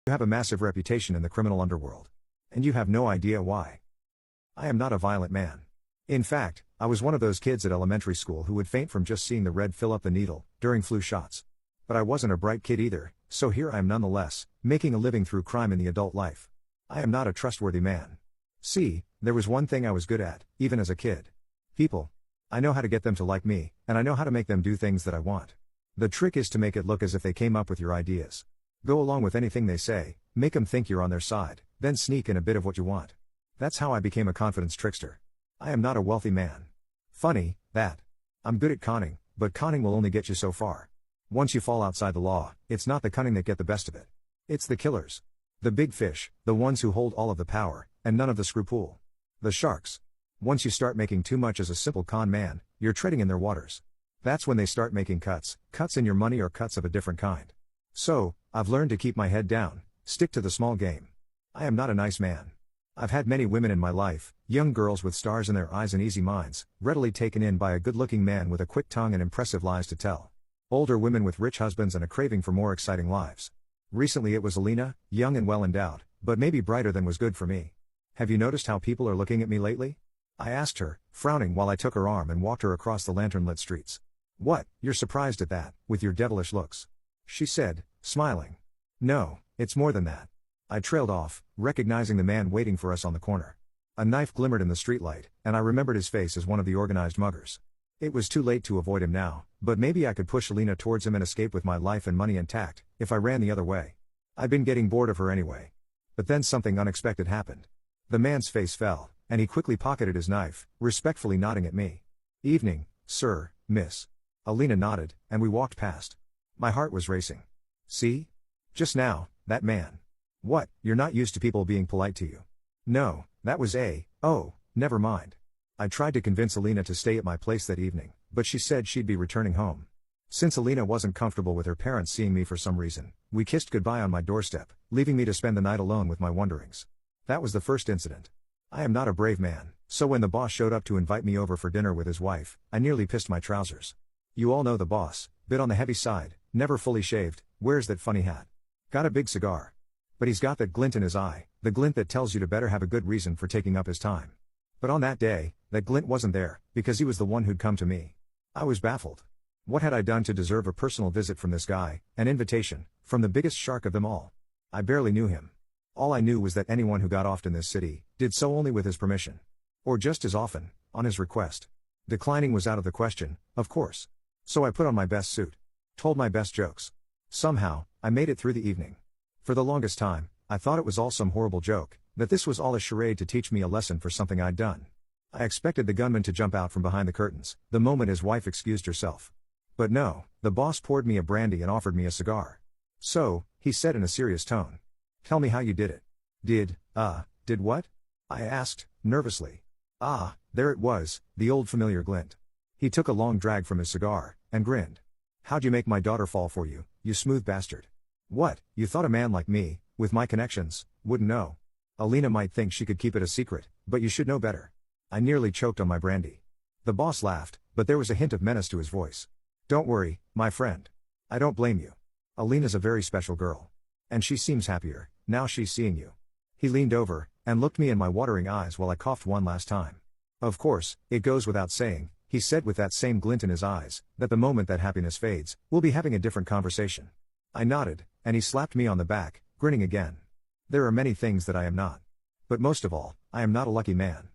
You have a massive reputation in the criminal underworld. And you have no idea why. I am not a violent man. In fact, I was one of those kids at elementary school who would faint from just seeing the red fill up the needle during flu shots. But I wasn't a bright kid either, so here I am nonetheless, making a living through crime in the adult life. I am not a trustworthy man. See, there was one thing I was good at, even as a kid. People. I know how to get them to like me, and I know how to make them do things that I want. The trick is to make it look as if they came up with your ideas. Go along with anything they say, make them think you're on their side, then sneak in a bit of what you want. That's how I became a confidence trickster. I am not a wealthy man. Funny, that. I'm good at conning, but conning will only get you so far. Once you fall outside the law, it's not the cunning that get the best of it. It's the killers. The big fish, the ones who hold all of the power, and none of the scruple. The sharks. Once you start making too much as a simple con man, you're treading in their waters. That's when they start making cuts in your money or cuts of a different kind. So, I've learned to keep my head down, stick to the small game. I am not a nice man. I've had many women in my life, young girls with stars in their eyes and easy minds, readily taken in by a good-looking man with a quick tongue and impressive lies to tell. Older women with rich husbands and a craving for more exciting lives. Recently it was Alina, young and well endowed, but maybe brighter than was good for me. Have you noticed how people are looking at me lately? I asked her, frowning while I took her arm and walked her across the lantern-lit streets. What, you're surprised at that, with your devilish looks? She said, smiling. No, it's more than that. I trailed off, recognizing the man waiting for us on the corner. A knife glimmered in the streetlight, and I remembered his face as one of the organized muggers. It was too late to avoid him now, but maybe I could push Alina towards him and escape with my life and money intact, if I ran the other way. I'd been getting bored of her anyway. But then something unexpected happened. The man's face fell, and he quickly pocketed his knife, respectfully nodding at me. Evening, sir, miss. Alina nodded, and we walked past. My heart was racing. See? Just now, that man. What, you're not used to people being polite to you? No, that was oh, never mind. I tried to convince Alina to stay at my place that evening, but she said she'd be returning home. Since Alina wasn't comfortable with her parents seeing me for some reason, we kissed goodbye on my doorstep, leaving me to spend the night alone with my wonderings. That was the first incident. I am not a brave man, so when the boss showed up to invite me over for dinner with his wife, I nearly pissed my trousers. You all know the boss, bit on the heavy side, never fully shaved, wears that funny hat. Got a big cigar. But he's got that glint in his eye, the glint that tells you to better have a good reason for taking up his time. But on that day, that glint wasn't there, because he was the one who'd come to me. I was baffled. What had I done to deserve a personal visit from this guy, an invitation, from the biggest shark of them all? I barely knew him. All I knew was that anyone who got off in this city, did so only with his permission. Or just as often, on his request. Declining was out of the question, of course. So I put on my best suit. Told my best jokes. Somehow, I made it through the evening. For the longest time, I thought it was all some horrible joke, that this was all a charade to teach me a lesson for something I'd done. I expected the gunman to jump out from behind the curtains, the moment his wife excused herself. But no, the boss poured me a brandy and offered me a cigar. So, he said in a serious tone. Tell me how you did it. Did what? I asked, nervously. There it was, the old familiar glint. He took a long drag from his cigar, and grinned. How'd you make my daughter fall for you, you smooth bastard? What, you thought a man like me, with my connections, wouldn't know? Alina might think she could keep it a secret, but you should know better. I nearly choked on my brandy. The boss laughed, but there was a hint of menace to his voice. Don't worry, my friend. I don't blame you. Alina's a very special girl. And she seems happier, now she's seeing you. He leaned over, and looked me in my watering eyes while I coughed one last time. Of course, it goes without saying, he said with that same glint in his eyes, that the moment that happiness fades, we'll be having a different conversation. I nodded, and he slapped me on the back, grinning again. There are many things that I am not. But most of all, I am not a lucky man.